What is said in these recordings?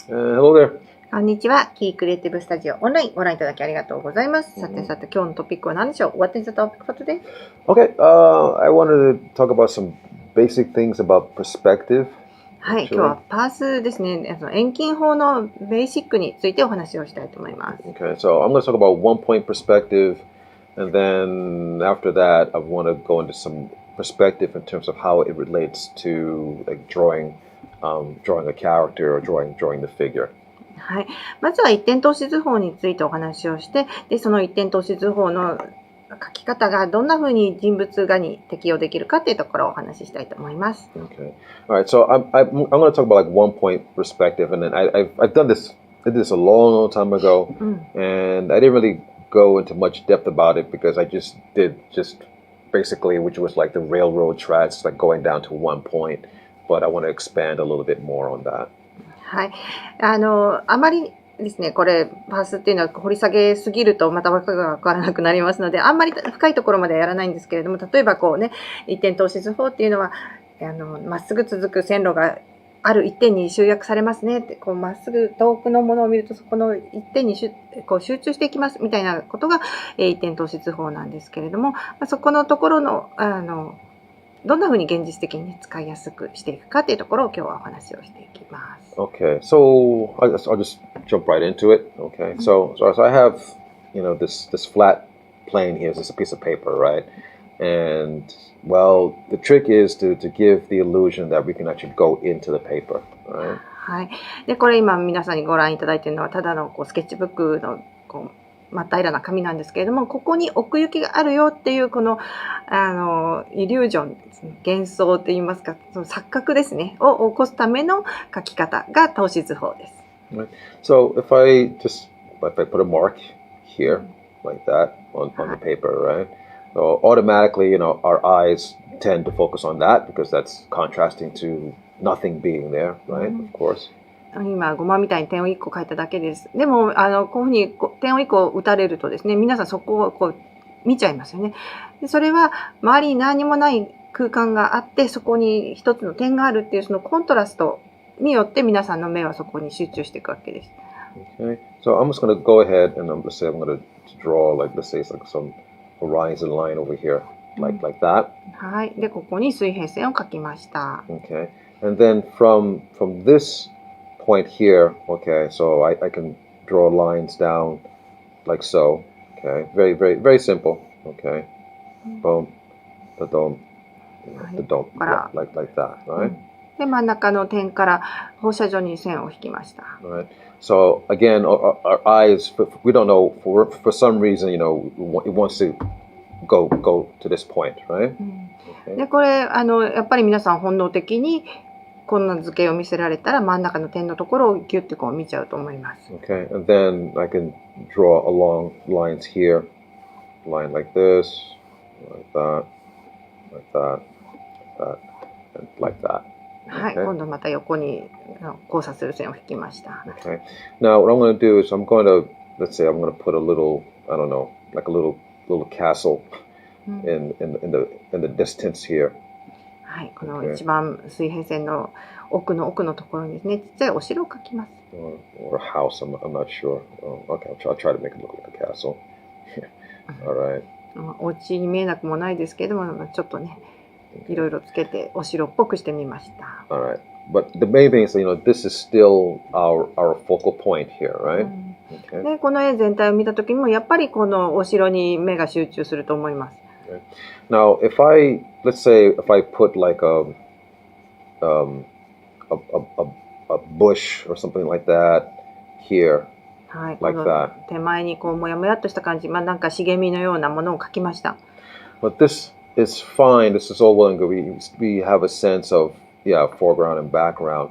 Hello there. こんにちは。キークリエイティブスタジオオンラインご覧いただきありがとうございます。さてさて今日のトピックは何でしょう？ What is the topic for today? Okay, I wanted to talk about some basic things about perspective. はい、今日はパースですね。遠近法のベーシックについてお話をしたいと思います。Okay, so I'm going to talk about one-point perspective, and then after that, I want to go into some perspective in terms of how it relates to like drawing a character or drawing the figure. はい、まずは一点透視図法についてお話をして、でその一点透視図法の書き方がどんな風に人物画に適用できるかっていうところをお話ししたいと思います。Okay. All right. So I'm going to talk about like one point perspective, and then I've done this. I did this a long time ago, and I didn't really go into much depth about it because I just did basically, which was like the railroad tracks, like going down to one point. But I want to expand a little bit more on that. はい、あまりですね、これパースっていうのは掘り下げすぎるとまたわけが分からなくなりますので、あんまり深いところまではやらないんですけれども、例えばこうね、一点透視図法っていうのはまっすぐ続く線路がある一点に集約されますねって、こうまっすぐ遠くのものを見るとそこの一点にこう集中していきますみたいなことが一点透視図法なんですけれども、そこのところのどんな風に現実的に使いやすくしていくかというところを今日はお話をしていきます。Okay, so I'll just jump right into it. Okay, so I have this flat plane here. It's a piece of paper, right? And well, the trick is to give the illusion that we can actually go into the paper, right? はい。でこれ今皆さんにご覧いただいているのはただのこうスケッチブックのこう真っ平らな紙なんですけれども、ここに奥行きがあるよっていうこのイリュージョンですね、幻想といいますか、その錯覚ですねを起こすための書き方が透視図法です。Right. So if I put a mark here like that on the paper, right? So automatically, our eyes tend to focus on that because that's contrasting to nothing being there, right? Of course. 今ゴマみたいに点を1個書いただけです。でもこういうふうに点を1個打たれるとですね、皆さんそこをこう見ちゃいますよね。でそれは周りに何もない空間があって、そこに一つの点があるっていうそのコントラストによって皆さんの目はそこに集中していくわけです。Okay. So I'm just going to go ahead and I'm going to draw like let's say it's like some horizon line over here, like that. はい。でここに水平線を描きました。Okay. And then from this point here, okay, so I can draw lines down like so, okay, very, very, very simple, okay, boom, the dome, like that, right? で真ん中の点から放射状に線を引きました。Right. So again, our eyes, we don't know for some reason, it wants to go to this point, right? でこれやっぱり皆さん本能的にこんな図形を見せられたら真ん中の点のところをギュッてこう見ちゃうと思います。Okay, and then I can draw along lines here, line like this, like that, like that, and like that. はい、今度また横に交差する線を引きました。Okay. Now what I'm going to do is let's say I'm going to put a little, I don't know, like a little castle in the distance here. はい、この一番水平線の奥のところにですね、ちっちゃいお城を描きます。Or a house, I'm not sure. Okay, I'll try to make it look like a castle. All right. お家に見えなくもないですけれども、ちょっとね、いろいろつけてお城っぽくしてみました。All right. But the main thing is, this is still our focal point here, right? Okay. で、この絵全体を見たときもやっぱりこのお城に目が集中すると思います。Now, let's say if I put like a bush or something like that here, はい、like that. 手前にこうもやもやっとした感じ、なんか茂みのようなものを描きました。But this is fine. This is all well and good. We have a sense of foreground and background.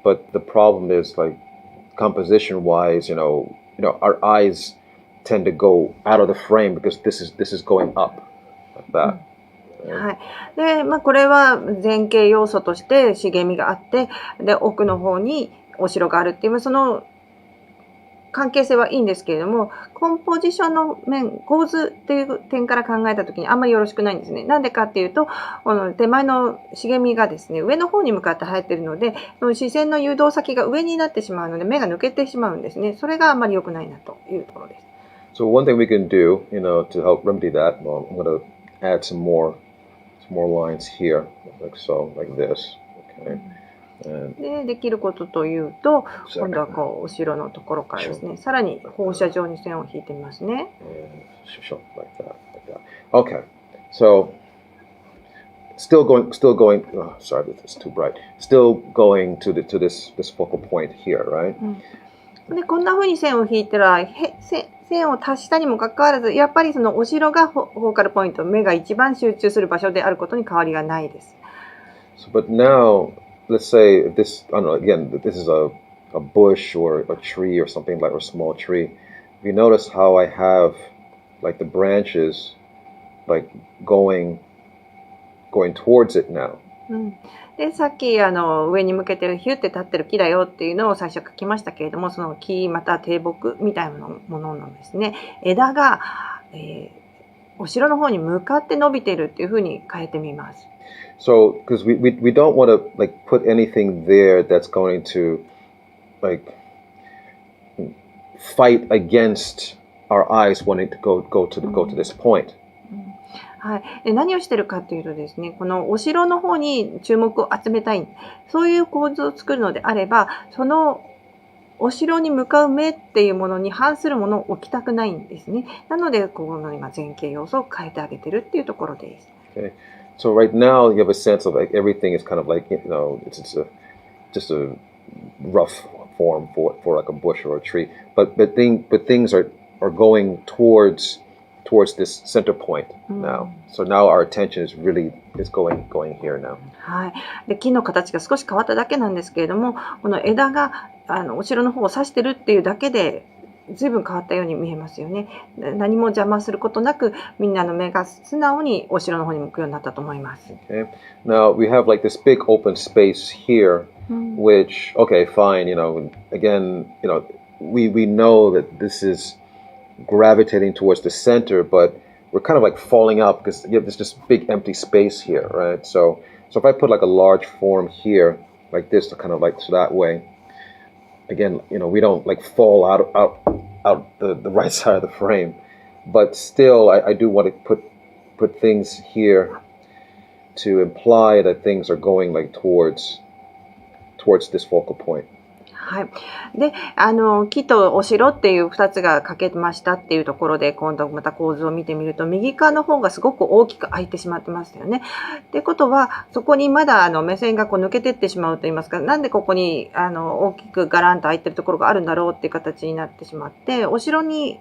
But the problem is like composition-wise, our eyes tend to go out of the frame because this is going up. That. はい。で、これは前景要素として茂みがあって、で奥の方にお城があるっていうその関係性はいいんですけれども、コンポジションの面、構図っていう点から考えたときにあんまりよろしくないんですね。なんでかっていうと、この手前の茂みがですね、上の方に向かって生えているので、その視線の誘導先が上になってしまうので、目が抜けてしまうんですね。それがあんまり良くないなというところです。So one thing we can do, to help remedy that, well, I'm going to add some more lines here, like so, like this. Okay. で、できることというと、今度はこう後ろのところからですね、さらに放射状に線を引いてみますね。Like that. Okay. So still going. Oh, sorry, this is too bright. Still going to this focal point here, right? でこんな風に線を引いたら線を足したにもかかわらず、やっぱりそのお城がフォーカルポイント、目が一番集中する場所であることに変わりがないです。So, but now, let's say this. I don't know. Again, this is a bush or a tree or something like, or a small tree. If you notice how I have like the branches like going towards it now. でさっき上に向けてるヒュって立ってる木だよっていうのを最初書きましたけれども、その木また低木みたいなもののですね、枝が、お城の方に向かって伸びてるっていう風に変えてみます。So, because we don't want to like put anything there that's going to like fight against our eyes wanting to go to this point. はい、で何をしてるかというとですね、このお城の方に注目を集めたい、そういう構図を作るのであれば、そのお城に向かう目っていうものに反するものを置きたくないんですね。なので、この今前景要素を変えてあげてるっていうところです。Okay. So right now you have a sense of like everything is kind of like it's just a rough form for like a bush or a tree, but things are going towards this center point now. So now our attention is going here now. はい。で木の形が少し変わっただけなんですけれども、この枝がお城の方を指してるっていうだけで随分変わったように見えますよね。何も邪魔することなく、みんなの目が素直にお城の方に向くようになったと思います。Okay. Now we have like this big open space here, which okay, fine. Again, we know that this is gravitating towards the center, but we're kind of like falling out because there's this big empty space here, right? So if I put like a large form here, like this, to kind of like so that way, again, we don't like fall out the right side of the frame, but still, I do want to put things here to imply that things are going like towards this focal point. はい。で、木とお城っていう2つが欠けましたっていうところで、今度また構図を見てみると、右側の方がすごく大きく開いてしまってましたよね。ってことは、そこにまだ目線がこう抜けてってしまうと言いますか、なんでここに大きくガランと開いてるところがあるんだろうっていう形になってしまって、お城に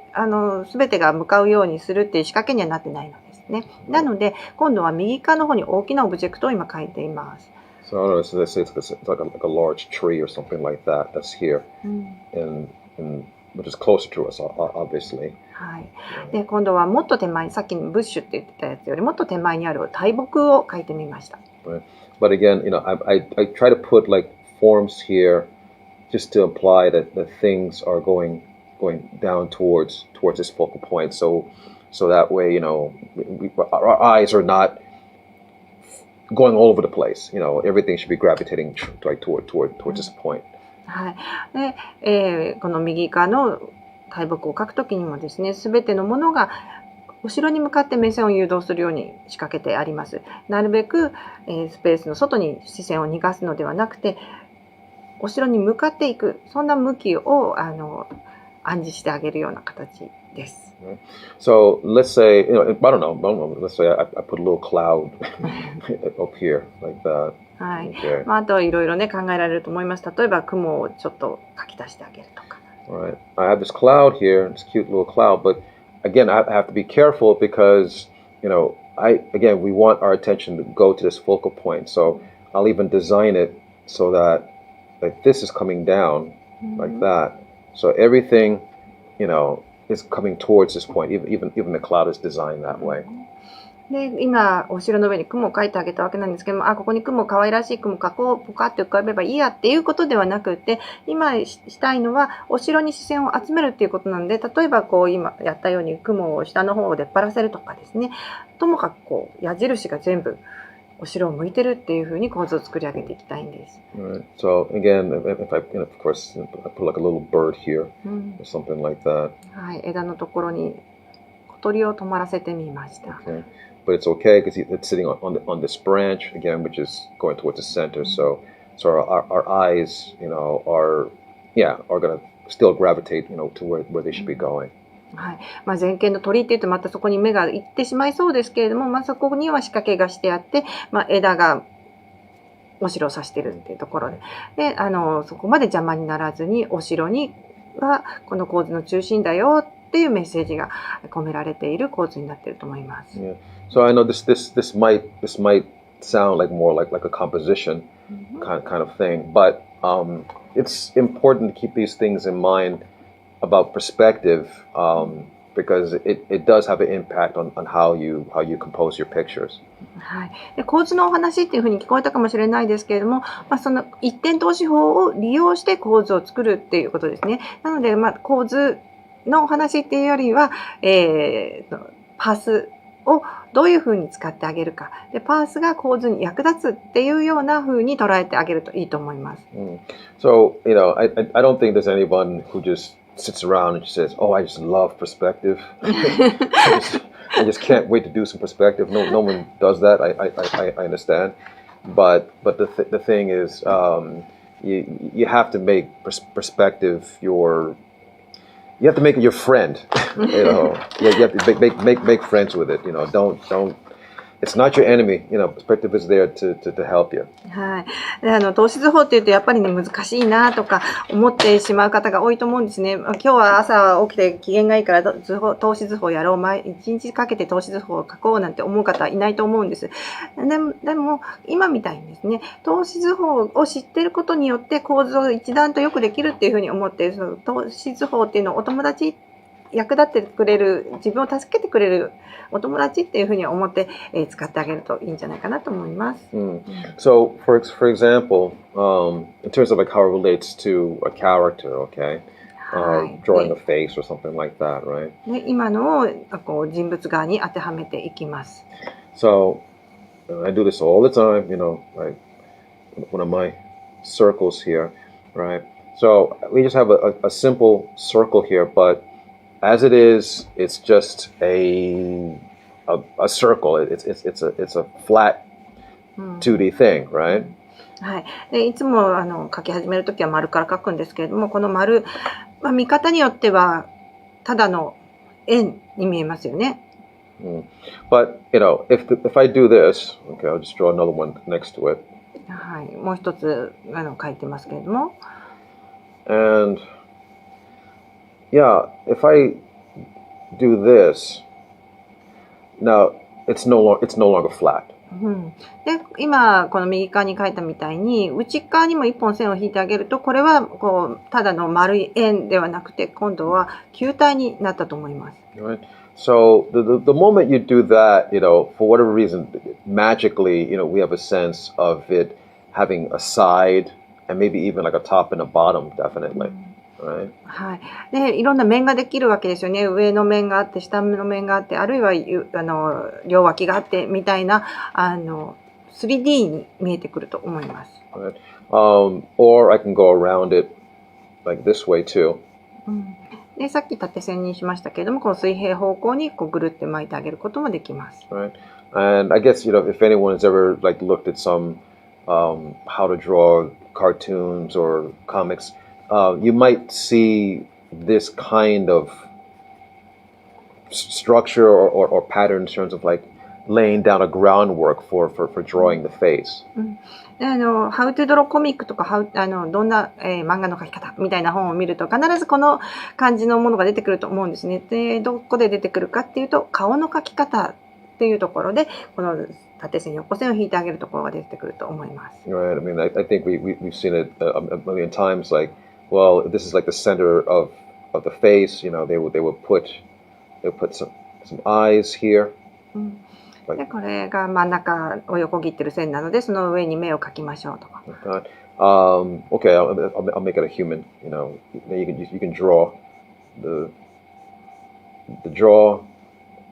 全てが向かうようにするっていう仕掛けにはなってないのですね。なので、今度は右側の方に大きなオブジェクトを今描いています。So I don't know, so let's say it's like a large tree or something like that's here, and which is closer to us, obviously. はい。で、今度はもっと手前、さっきのブッシュって言ってたやつよりもっと手前にある大木を描いてみました。Right. But again, I try to put like forms here just to imply that things are going down towards this focal point. So that way, our eyes are not going all over the place. Everything should be gravitating like towards this point. はい。で、この右側の大木を描くときにもですね、すべてのものが後ろに向かって目線を誘導するように仕掛けてあります。なるべく、スペースの外に視線を逃がすのではなくて、お城に向かっていく、そんな向きを暗示してあげるような形です。So let's say, I don't know, let's say I put a little cloud up here like that. はい。あといろいろね考えられると思います。例えば雲をちょっと描き出してあげるとか。Right. I have this cloud here, this cute little cloud, but again, I have to be careful because, again, we want our attention to go to this focal point. So I'll even design it so that like this is coming down like that. So everything, is coming towards this point. Even the cloud is designed that way. で、今、お城の上に雲を描いてあげたわけなんですけども、ここに雲、可愛らしい雲描こう、ポカって浮かべばいいやっていうことではなくて、今したいのは、お城に視線を集めるっていうことなので、例えば今やったように雲を下の方で出っ張らせるとかですね、ともかく矢印が全部お城を向いてるっていう風に構図を作り上げていきたいんです。Right. So again, if I, of course, I put like a little bird here or something like that. はい、枝のところに小鳥を止まらせてみました。Okay. But it's okay because it's sitting on this branch again, which is going towards the center. So our eyes, are going to still gravitate, to where they should be going. はい。前見の鳥っていうとまたそこに目が行ってしまいそうですけれども、そこには仕掛けがしてあって、枝がお城を指してるっていうところで、そこまで邪魔にならずにお城はこの構図の中心だよっていうメッセージが込められている構図になっていると思います。Yeah. So I know this might sound like more like a composition kind of thing, but it's important to keep these things in mind about perspective, because it does have an impact on how you compose your pictures. はい、で構図のお話っていうふうに聞こえたかもしれないですけれども、その一点透視法を利用して構図を作るっていうことですね。なので、構図のお話っていうよりは、パースをどういうふうに使ってあげるかで、パースが構図に役立つっていうようなふうに捉えてあげるといいと思います。So, I don't think there's anyone who just sits around and says, "Oh, I just love perspective. I just can't wait to do some perspective." No one does that. I understand, but the thing is, you have to make perspective you have to make it your friend. You have to make friends with it. Don't. It's not your enemy. Perspective is there to help you. はい。で、透視図法っていうとやっぱりね、難しいなとか思ってしまう方が多いと思うんですね。今日は朝起きて機嫌がいいから透視図法やろう。一日かけて透視図法を書こうなんて思う方はいないと思うんです。でも、今みたいにですね、透視図法を知っていることによって構図を一段とよくできるっていうふうに思って、その透視図法っていうのをお友達役立ってくれる、自分を助けてくれるお友達っていうふうに思って、使ってあげるといいんじゃないかなと思います。So, for example, in terms of like how it relates to a character, okay, drawing a face or something like that, right? 今のを人物側に当てはめていきます。So, I do this all the time, like one of my circles here, right? So we just have a simple circle here, but as it is, it's just a circle. It's a flat 2D thing, right? はい。で、いつも書き始めるときは丸から書くんですけれども、この丸、見方によってはただの円に見えますよね。But if I do this, okay, I'll just draw another one next to it. はい。もう一つ書いてますけれども。And yeah, if I do this, now it's no longer flat. で、今この右側に書いたみたいに内側にも一本線を引いてあげると、これはただの丸い円ではなくて、今度は球体になったと思います。Right. So the moment you do that, for whatever reason, magically, we have a sense of it having a side and maybe even like a top and a bottom, definitely. Right. はい。で、いろんな面ができるわけですよね。上の面があって、下の面があって、あるいは両脇があってみたいな3D に見えてくると思います。Right. Or I can go around it like this way too. で、さっき縦線にしましたけれども、この水平方向にぐるって巻いてあげることもできます。Right. And I guess if anyone has ever like looked at some how to draw cartoons or comics. You might see this kind of structure or pattern in terms of like laying down a groundwork for drawing the face. How to draw コミックとかどんな、漫画の描き方みたいな本を見ると必ずこの感じのものが出てくると思うんですね。で、どこで出てくるかっていうと顔の描き方っていうところでこの縦線横線を引いてあげるところが出てくると思います。Right. I mean, I think we've seen it a million times. Like, well, this is like the center of the face. They would put some eyes here. でこれが真ん中を横切ってる線なので、その上に目を描きましょうとか。Okay, I'll make it a human. Then you can draw the draw,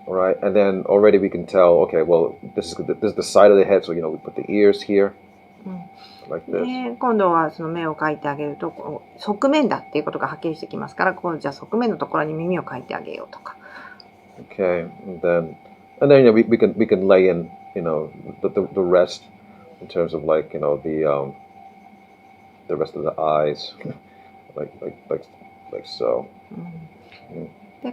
all right, and then already we can tell. Okay, well, this is the side of the head, so we put the ears here, like this. 今度はその目を描いてあげると、側面だっていうことがはっきりしてきますから、じゃあ側面のところに耳を描いてあげようとか。Okay, and then we can lay in the rest in terms of like the rest of the eyes, like so. で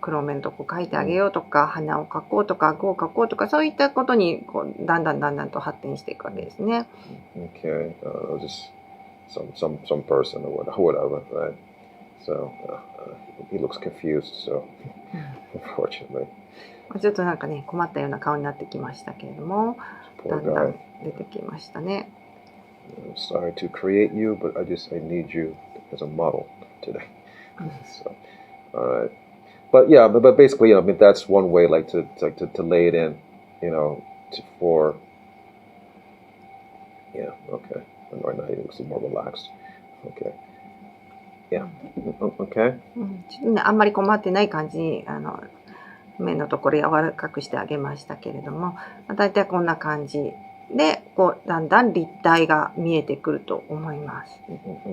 黒目のとこ描いてあげようとか、鼻を描こうとか、顎を描こうとか、そういったことにだんだんと発展していくわけですね。Okay, just some person or whatever, right? So he looks confused, so unfortunately. ちょっとなんかね、困ったような顔になってきましたけれども、だんだん出てきましたね。I'm sorry to create you, but I need you as a model today. So, all right. But yeah, but basically, I mean, that's one way, like to lay it in, for. Yeah. Okay. And right now he looks more relaxed. Okay. Yeah. Okay. ちょっとね、あんまり困ってない感じに目のところ柔らかくしてあげましたけれども、だいたいこんな感じでだんだん立体が見えてくると思います。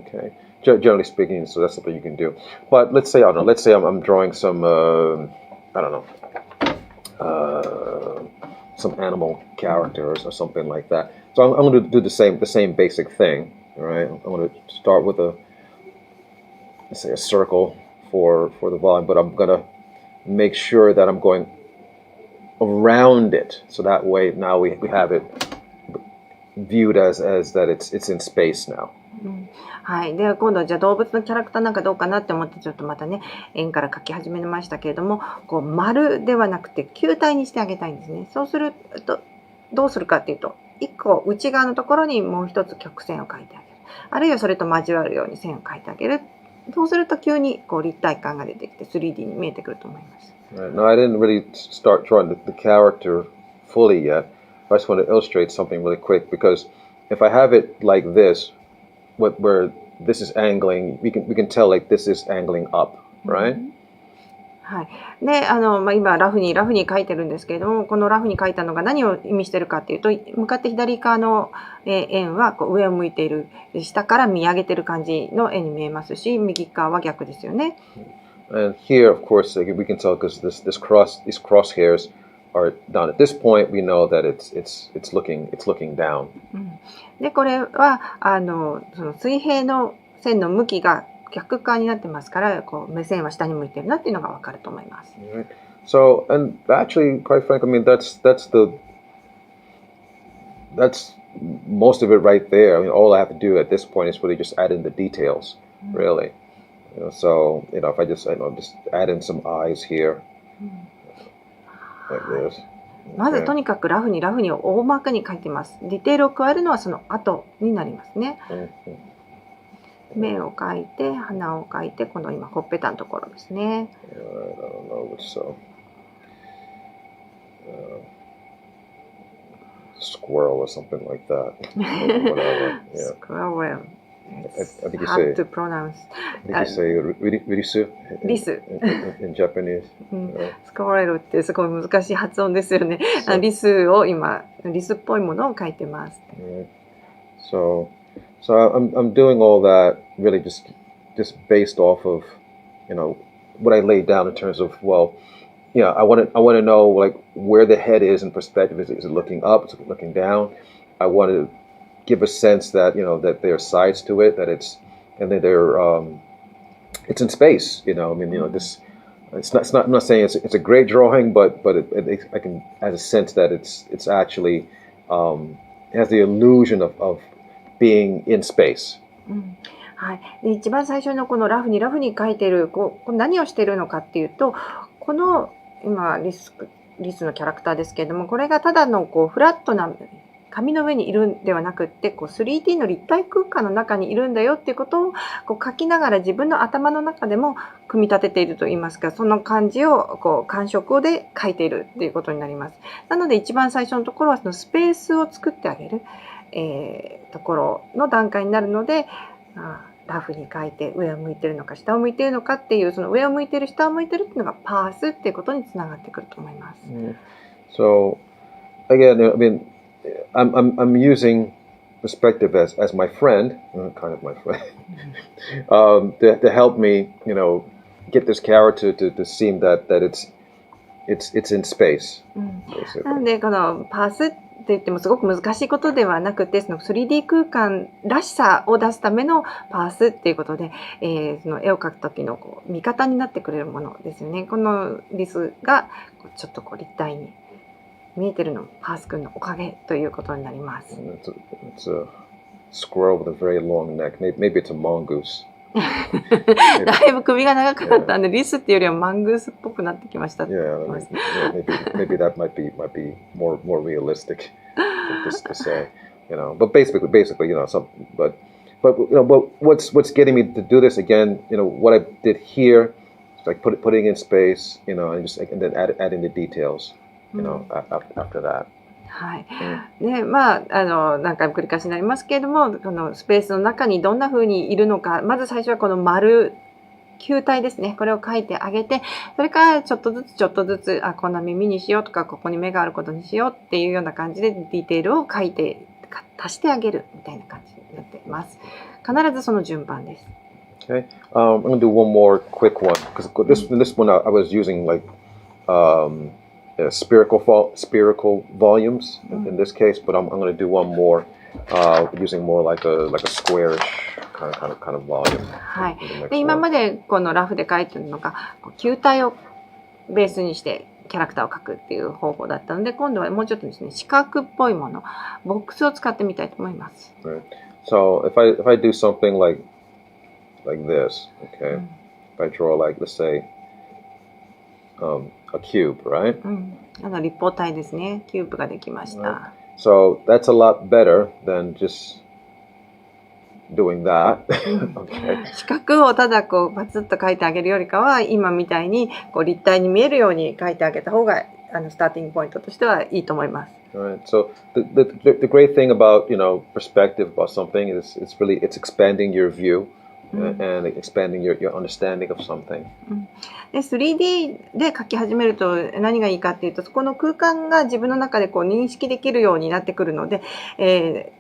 Okay. Generally speaking, so that's something you can do. But let's say I'm drawing some I don't know some animal characters or something like that. So I'm going to do the same basic thing. All right. I'm going to start with let's say a circle for the volume, but I'm going to make sure that I'm going around it, so that way now we have it viewed as that it's in space now. はい、で今度はじゃあ動物のキャラクターなんかどうかなって思ってちょっとまたね円から描き始めましたけれども、丸ではなくて球体にしてあげたいんですね。そうするとどうするかっていうと、1個内側のところにもう一つ曲線を描いてあげる、あるいはそれと交わるように線を描いてあげる。そうすると急に立体感が出てきて 3D に見えてくると思います。Right. Now I didn't really start drawing the character fully yet. I just want to illustrate something really quick, because if I have it like this, where this is angling, we can tell like this is angling up, right? はい。で、今ラフに描いてるんですけれども、このラフに描いたのが何を意味してるかっていうと、向かって左側の円は上を向いている、下から見上げてる感じの円に見えますし、右側は逆ですよね。And here, of course, we can tell because these crosshairs are down. At this point, we know that it's looking down. で、これはその水平の線の向きが逆側になってますから、目線は下に向いてるなっていうのがわかると思います。Right. So, and actually, quite frankly, I mean that's most of it right there. I mean, all I have to do at this point is really just add in the details, really. So if I just add in some eyes here, like this. まずとにかくラフに大まかに描いてます。ディテールを加えるのはその後になりますね。目を描いて、鼻を描いて、この今ほっぺたのところですね。Squirrel or something like that. Squirrel. I think you How to pronounce. I think you say risu. リス。In Japanese. スコレルってすごい難しい発音ですよね。リスを今リスっぽいものを描いてます。So I'm doing all that really just based off of what I laid down in terms of I want to know like where the head is in perspective. Is it looking up? Is it looking down? I want to give a sense that that there are sides to it, that it's in space. This it's not. I'm not saying it's a great drawing, but I can have a sense that it's actually it has the illusion of being in space. はい。で一番最初のこのラフに描いてる何をしているのかっていうと、この今リスのキャラクターですけれども、これがただのフラットな紙の上にいるんではなくって、こう 3D の立体空間の中にいるんだよっていうことをこう描きながら自分の頭の中でも組み立てているといいますか、その感じをこう感触で描いているっていうことになります。なので一番最初のところはそのスペースを作ってあげる、ところの段階になるので、ラフに描いて上を向いてるのか下を向いてるのかっていう、その上を向いてる下を向いてるっていうのがパースっていうことにつながってくると思います。So again, I mean, I'm using perspective as my friend, kind of my friend, to help me, get this character to seem that it's in space. なのでこのパースって言ってもすごく難しいことではなくて、その 3D 空間らしさを出すためのパースっていうことで、その絵を描く時のこう味方になってくれるものですよね。このリスがちょっとこう立体に見えてるのパース君のおかげということになります。It's a squirrel with a very long neck. Maybe it's a mongoose. だいぶ首が長くなったんで、リスっていうよりはマングースっぽくなってきました。Yeah, maybe that might be more realistic to say, But basically, but what's getting me to do this again, what I did here, like putting in space, and then adding the details, after that. はい。で、何回も繰り返しになりますけれども、このスペースの中にどんな風にいるのか、まず最初はこの丸、球体ですね。これを描いてあげて、それからちょっとずつ、こんな耳にしようとか、ここに目があることにしようっていうような感じでディテールを描いて、足してあげるみたいな感じになっています。必ずその順番です。Okay. I'm going to do one more quick one, because this one I was using spherical volumes in this case, but I'm going to do one more using more like a squarish kind of volume. はい。で、今までこのラフで描いてるのが球体をベースにしてキャラクターを描くっていう方法だったので、今度はもうちょっとですね、四角っぽいもの、ボックスを使ってみたいと思います。Right. So if I do something like this, okay, if I draw let's say a cube, right? 立方体ですね。キューブができました。So that's a lot better than just doing that. Okay. 四角をただこうパツッと描いてあげるよりかは、今みたいにこう立体に見えるように描いてあげた方がスターティングポイントとしてはいいと思います。Right. So the great thing about perspective about something is it's expanding your view. And expanding your understanding of something. で 3D で描き始めると何がいいかっていうと、そこの空間が自分の中でこう認識できるようになってくるので、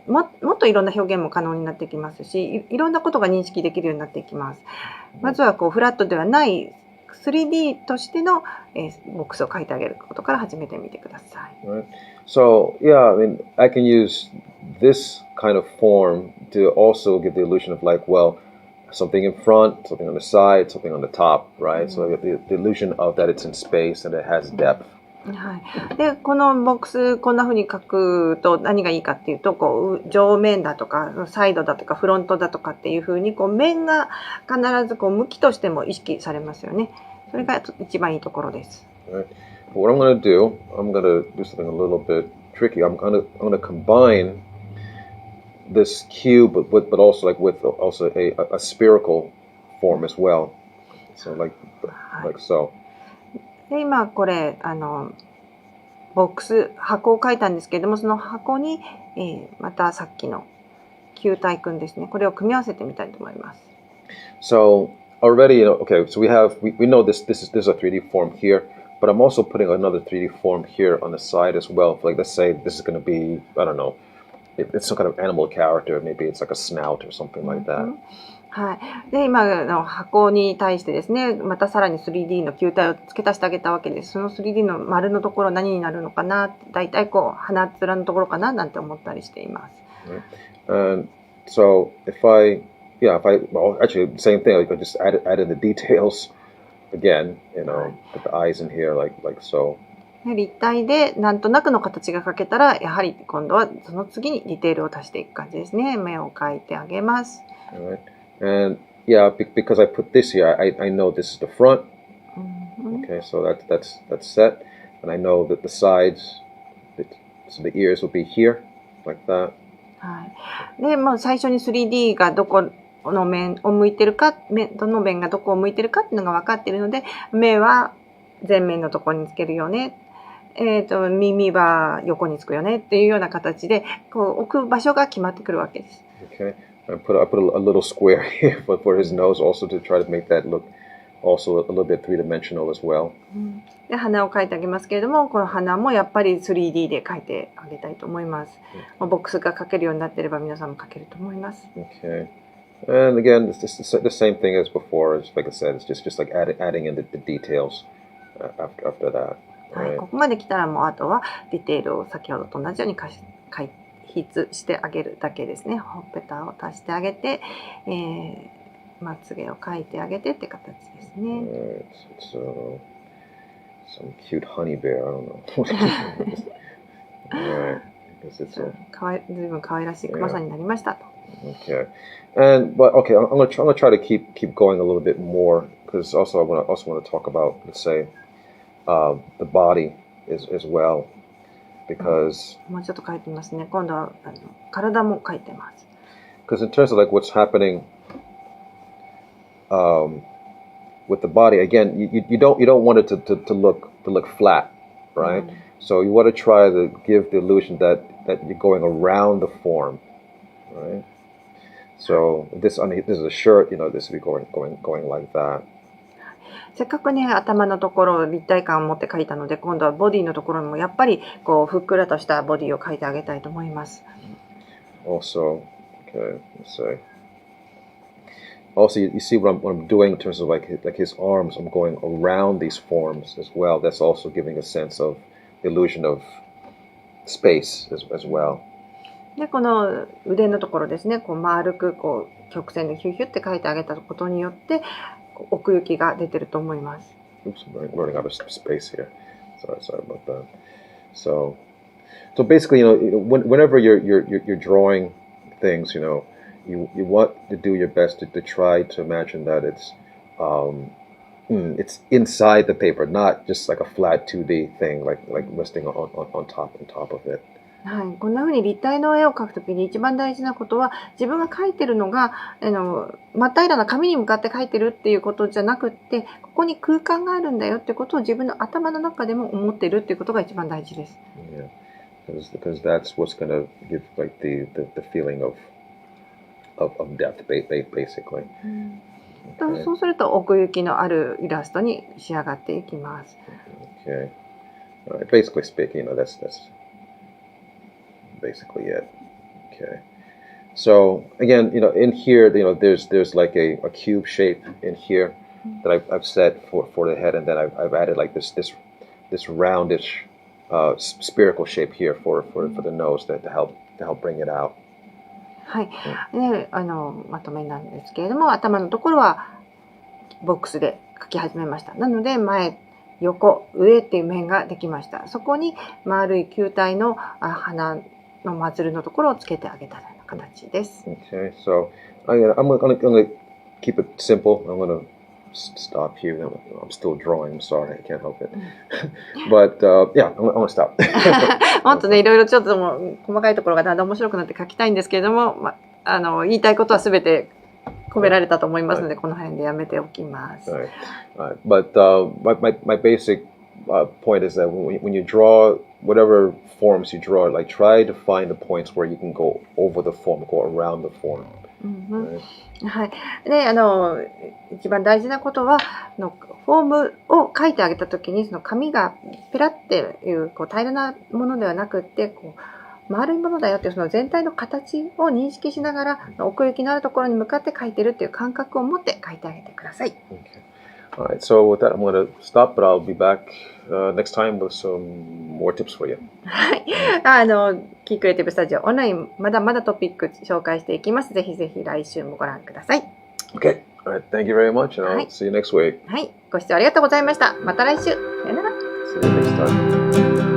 もっといろんな表現も可能になってきますし、いろんなことが認識できるようになっていきます。まずはこうフラットではない 3D としての、ボックスを描いてあげることから始めてみてください。Right. So yeah, I mean, I can use this kind of form to also give the illusion of something in front, something on the side, something on the top, right? So the illusion of that it's in space and it has depth. はい、でこのボックスこんな風に書くと何がいいかっていうと、こう上面だとかサイドだとかフロントだとかっていう風にこう面が必ずこう向きとしても意識されますよね。それが一番いいところです。Right. What I'm going to do, I'm going to do something a little bit tricky. I'm going to combine this cube, but also with also a spherical form as well. So like so. で今これボックス箱を描いたんですけれども、その箱に、またさっきの球体くんですね。これを組み合わせてみたいと思います。So already, okay. So we know this is a 3D form here, but I'm also putting another 3D form here on the side as well. Like let's say this is going to be, I don't know. It's some kind of animal character. Maybe it's like a snout or something like that. はい。で、今の箱に対してですね、またさらに 3D の球体を付け足してあげたわけです。その 3D の丸のところ何になるのかな、だいたいこう鼻面のところかななんて思ったりしています。And so well, actually same thing. Like I just add in the details again. Put the eyes in here like so. 立体でなんとなくの形が描けたら、やはり今度はその次にディテールを足していく感じですね。目を描いてあげます。Alright. And yeah, because I put this here, I know this is the front. Okay, so that's set, and I know that the sides, so the ears will be here. like that. はい。で、まあ、最初に 3D がどこの面を向いてるか、どの面がどこを向いてるかっていうのが分かっているので、目は前面のところにつけるよね。耳は横につくよねっていうような形で、こう置く場所が決まってくるわけです。Okay. I put a little square here for his nose also to try to make that look also a little bit three-dimensional as well. で、鼻を描いてあげますけれども、この鼻もやっぱり 3D で描いてあげたいと思います。ボックスが描けるようになっていれば皆さんも描けると思います。Okay. And again, it's just the same thing as before. As like I said, it's just like adding in the details after that. はい、ここまで来たらもうあとはディテールを先ほどと同じように筆してあげるだけですね。ほっぺたを足してあげて、まつげを描いてあげてって形ですね。So, some cute honey bear. I don't know. Alright.ずいぶん可愛らしいクマさんになりましたと。Okay. But okay, I'm gonna try to keep going a little bit more because also I want to talk about, let's say, the body as well, because もうちょっと書いてみますね。今度は体も書いてます。Because in terms of like what's happening with the body, again, you don't want it to look flat, right? So you want to try to give the illusion that you're going around the form, right? So this is a shirt, this would be going like that. せっかくね、頭のところを立体感を持って描いたので、今度はボディのところにもやっぱりこうふっくらとしたボディを描いてあげたいと思います。Also, okay, let's say. Also, you see what I'm doing in terms of like his arms. I'm going around these forms as well. That's also giving a sense of the illusion of space as well. で、この腕のところですね、こう丸くこう曲線でヒュッヒュッって描いてあげたことによって、奥行きが出てると思います。Oops, I'm running out of space here. Sorry about that. So basically, whenever you're drawing things, you want to do your best to try to imagine that it's inside the paper, not just like a flat 2D thing, like resting on top of it. はい、こんな風に立体の絵を描くときに一番大事なことは、自分が描いてるのが真っ平らな紙に向かって描いてるっていうことじゃなくって、ここに空間があるんだよってことを自分の頭の中でも思ってるっていうことが一番大事です。Yeah, because that's what's going to give like the feeling of depth, basically. そうすると奥行きのあるイラストに仕上がっていきます。Okay. Basically speaking, that's basically it. Okay. So again, in here, there's like a cube shape in here that I've set for the head, and then I've added like this roundish spherical shape here for the nose to help bring it out. はい。で、まとめなんですけれども、頭のところはボックスで描き始めました。なので前、横、上っていう面ができました。そこに丸い球体の鼻のマズルのところをつけてあげたような形です。Okay, so I'm gonna keep it simple. I'm gonna stop here. I'm still drawing. I'm sorry, I can't help it. But yeah, I'm gonna stop. もっとね、いろいろちょっともう細かいところがだんだん面白くなって書きたいんですけれども、言いたいことはすべて込められたと思いますので、この辺でやめておきます。Right. But my basic point is that when you draw whatever forms you draw, like try to find the points where you can go over the form, go around the form. はい。で、一番大事なことは、フォームを書いてあげたときに、その紙がペラっていう平らなものではなくって、丸いものだよっていうその全体の形を認識しながら、奥行きのあるところに向かって書いてるっていう感覚を持って書いてあげてください。Alright, so with that, I'm going to stop, but I'll be back next time with some more tips for you. はい。キークリエイティブスタジオオンライン、まだまだトピック紹介していきます。ぜひぜひ来週もご覧ください。Okay. Alright, thank you very much, and I'll see you next week. はい。ご視聴ありがとうございました。また来週。さよなら。See you next time.